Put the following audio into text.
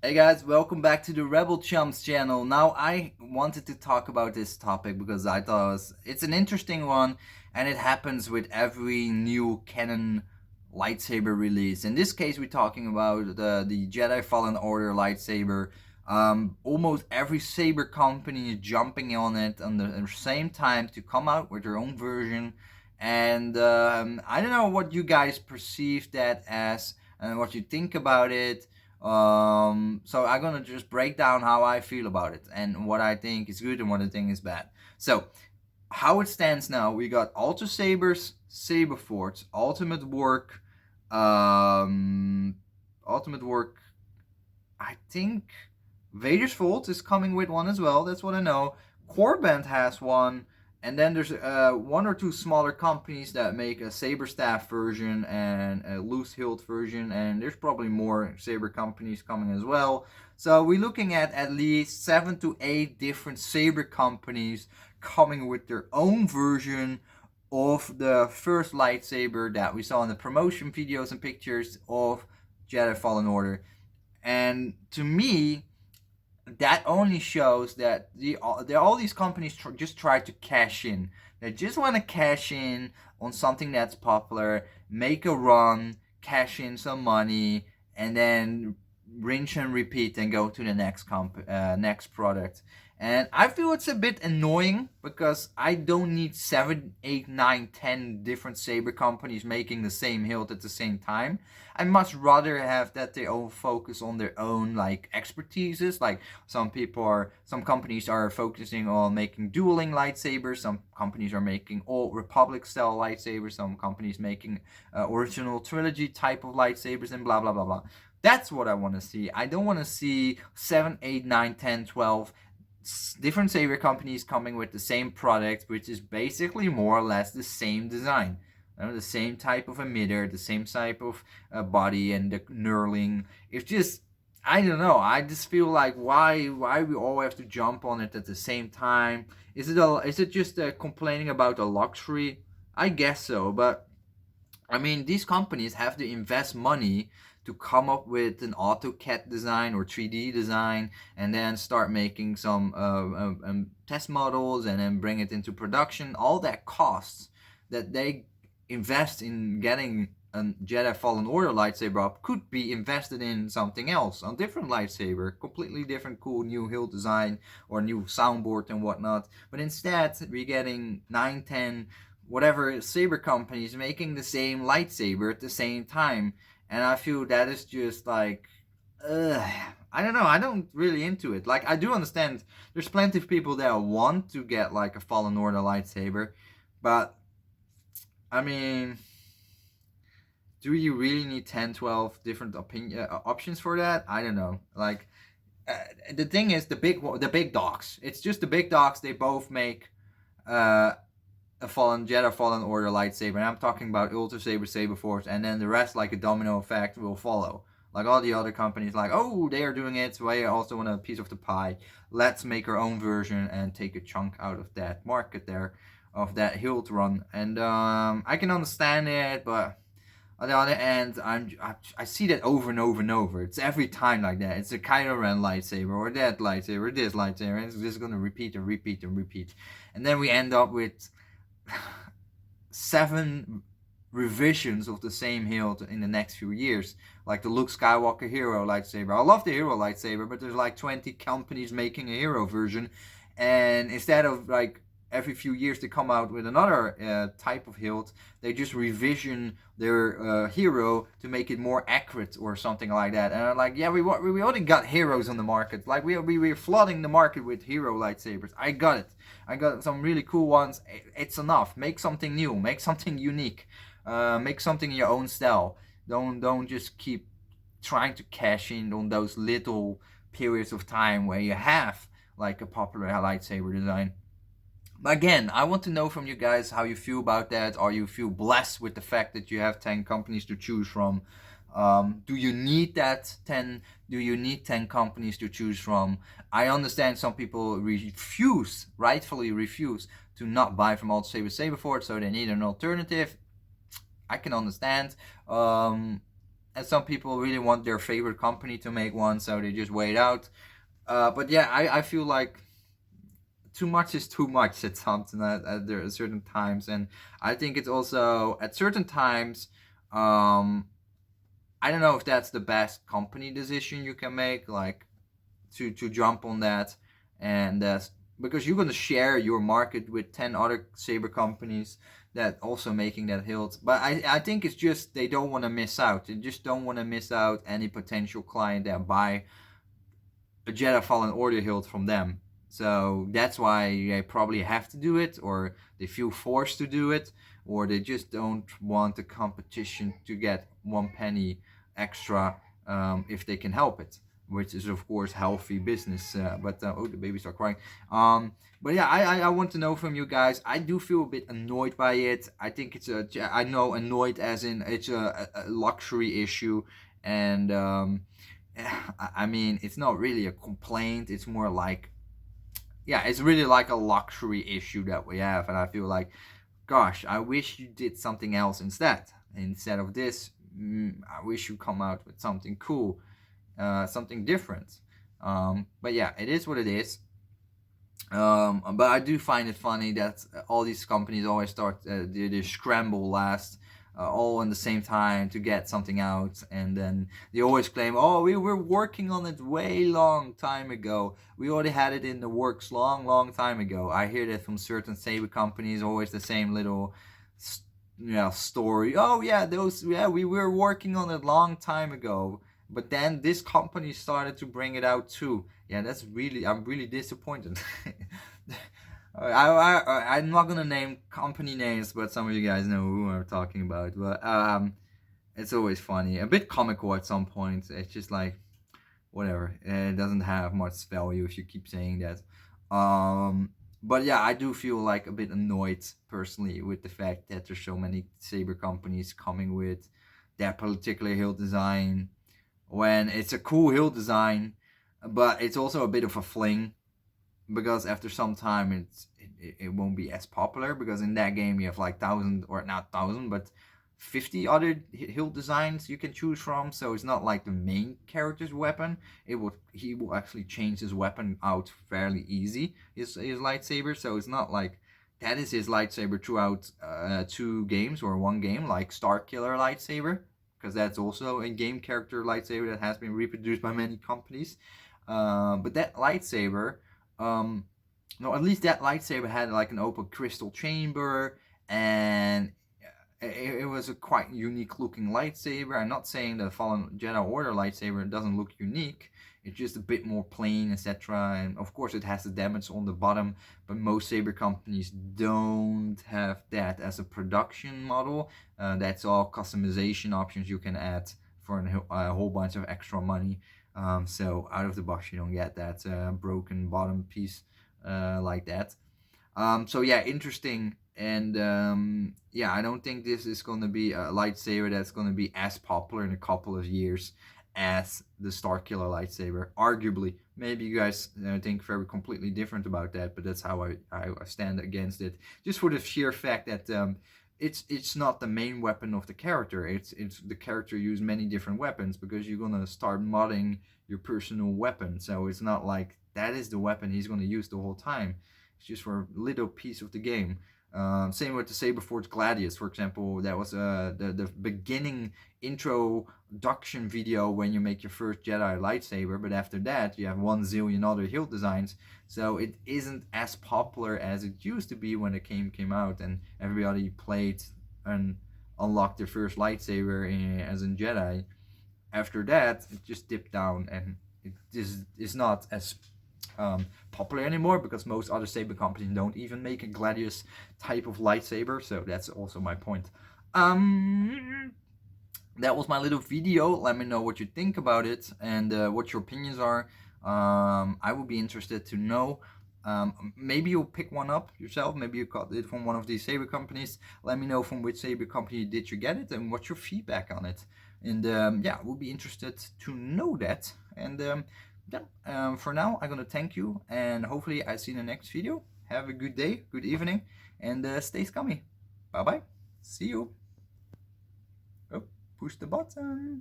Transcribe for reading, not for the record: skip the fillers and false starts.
Hey guys, welcome back to the Rebel Chums channel. Now I wanted to talk about this topic because I thought it's an interesting one and it happens with every new canon lightsaber release. In this case we're talking about the Jedi Fallen Order lightsaber. Almost every saber company is jumping on it at the same time to come out with their own version. And I don't know what you guys perceive that as and what you think about it. So I'm gonna just break down how I feel about it and what I think is good and what I think is bad. So how it stands now, we got Alter Sabers, Saber Forts, um, Ultimate Work. I think Vader's Vault is coming with one as well. That's what I know. Corband has one, and then there's one or two smaller companies that make a saber staff version and a loose hilt version, and there's probably more saber companies coming as well. So we're looking at least 7 to 8 different saber companies coming with their own version of the first lightsaber that we saw in the promotion videos and pictures of Jedi Fallen Order. And to me, that only shows that all these companies just try to cash in. They just want to cash in on something that's popular, make a run, cash in some money, and then rinse and repeat and go to the next product. And I feel it's a bit annoying because I don't need 7, 8, 9, 10 different saber companies making the same hilt at the same time. I much rather have that they all focus on their own like expertises. Like some companies are focusing on making dueling lightsabers. Some companies are making old Republic style lightsabers. Some companies making original trilogy type of lightsabers and blah blah blah blah. That's what I want to see. I don't want to see 7, 8, 9, 10, 12 different saber companies coming with the same product, which is basically more or less the same design. The same type of emitter, the same type of body, and the knurling. It's just, I don't know. I just feel like why we all have to jump on it at the same time. Is it just complaining about a luxury? I guess so, but I mean, these companies have to invest money to come up with an AutoCAD design or 3D design and then start making some test models and then bring it into production. All that costs that they invest in getting a Jedi Fallen Order lightsaber up could be invested in something else, a different lightsaber, completely different, cool new hilt design or new soundboard and whatnot. But instead, we're getting 9, 10 whatever saber companies making the same lightsaber at the same time, and I feel that is just like, ugh, I don't know. I don't really into it. Like I do understand there's plenty of people that want to get like a Fallen Order lightsaber, but I mean, do you really need 10, 12 different options for that? I don't know. Like the thing is the big dogs. It's just the big dogs. They both make uh a Fallen Jedi Fallen Order lightsaber, and I'm talking about Ultra Saber, Saber Force, and then the rest, like a domino effect, will follow. Like all the other companies, like, oh, they are doing it, so I also want a piece of the pie. Let's make our own version and take a chunk out of that market there, of that hilt run. And I can understand it, but on the other end, I see that over and over and over. It's every time like that. It's a Kylo Ren lightsaber or that lightsaber, or this lightsaber, and it's just gonna repeat and repeat and repeat, and then we end up with 7 revisions of the same hilt in the next few years, like the Luke Skywalker hero lightsaber. I love the hero lightsaber, but there's like 20 companies making a hero version, and instead of like every few years they come out with another type of hilt, they just revision their hero to make it more accurate or something like that. And I'm like, yeah, we already got heroes on the market. Like we're flooding the market with hero lightsabers. I got it. I got some really cool ones. It's enough. Make something new. Make something unique. Make something in your own style. Don't just keep trying to cash in on those little periods of time where you have like a popular lightsaber design. But again, I want to know from you guys how you feel about that. Are you feel blessed with the fact that you have 10 companies to choose from? Do you need that 10? Do you need 10 companies to choose from? I understand some people rightfully refuse, to not buy from Alt Saber Saberford, so they need an alternative. I can understand. and some people really want their favorite company to make one, so they just wait out. But yeah, I feel like too much is too much at something at there at certain times, and I think it's also at certain times. Um, I don't know if that's the best company decision you can make, like to jump on that, and because you're gonna share your market with 10 other saber companies that also making that hilt. But I think it's just they don't want to miss out. They just don't want to miss out any potential client that buy a Jedi Fallen Order hilt from them. So that's why they probably have to do it, or they feel forced to do it, or they just don't want the competition to get 1 penny extra if they can help it, which is of course healthy business. But oh, the babies are crying. But yeah, I want to know from you guys. I do feel a bit annoyed by it. I think it's I know annoyed as in it's a luxury issue, and I mean, it's not really a complaint. It's more like, yeah, it's really like a luxury issue that we have. And I feel like, gosh, I wish you did something else instead of this. I wish you come out with something cool, something different. But yeah, it is what it is. But I do find it funny that all these companies always start they scramble last, all in the same time to get something out, and then they always claim, "Oh, we were working on it way long time ago. We already had it in the works long time ago." I hear that from certain saber companies, always the same little, story. Oh yeah, we were working on it long time ago. But then this company started to bring it out too. Yeah, I'm really disappointed. I'm not gonna name company names, but some of you guys know who I'm talking about. But it's always funny, a bit comical at some point. It's just like, whatever. It doesn't have much value if you keep saying that. But yeah, I do feel like a bit annoyed personally with the fact that there's so many saber companies coming with that particular hilt design, when it's a cool hilt design, but it's also a bit of a fling, because after some time it won't be as popular, because in that game you have like 1,000, or not 1,000 but 50 other hilt designs you can choose from. So it's not like the main character's weapon. He will actually change his weapon out fairly easy, his lightsaber. So it's not like that is his lightsaber throughout 2 games or 1 game, like Starkiller lightsaber, because that's also a game character lightsaber that has been reproduced by many companies. But that lightsaber, no, at least that lightsaber had like an open crystal chamber, and it was a quite unique looking lightsaber. I'm not saying the Fallen Jedi Order lightsaber doesn't look unique. It's just a bit more plain, etc. And of course it has the damage on the bottom, but most saber companies don't have that as a production model. That's all customization options you can add for a whole bunch of extra money. So out of the box you don't get that broken bottom piece like that. So yeah, interesting. And yeah, I don't think this is going to be a lightsaber that's going to be as popular in a couple of years as the Starkiller lightsaber. Arguably, maybe you guys think very completely different about that, but that's how I stand against it. Just for the sheer fact that it's not the main weapon of the character. It's the character use many different weapons, because you're gonna start modding your personal weapon. So it's not like that is the weapon he's gonna use the whole time. It's just for a little piece of the game. Same with the Saberforge Gladius, for example. That was the beginning introduction video when you make your first Jedi lightsaber, but after that you have 1 zillion other hilt designs, so it isn't as popular as it used to be when the game came out and everybody played and unlocked their first lightsaber as in Jedi. After that it just dipped down, and it is not as popular anymore, because most other saber companies don't even make a Gladius type of lightsaber. So that's also my point. That was my little video. Let me know what you think about it, and what your opinions are. I would be interested to know. Maybe you'll pick one up yourself. Maybe you got it from one of these saber companies. Let me know from which saber company did you get it, and what's your feedback on it. And yeah, we'll be interested to know that. And yeah, for now, I'm gonna thank you, and hopefully I see you in the next video. Have a good day, good evening, and stay scummy. Bye bye. See you. Oh, push the button.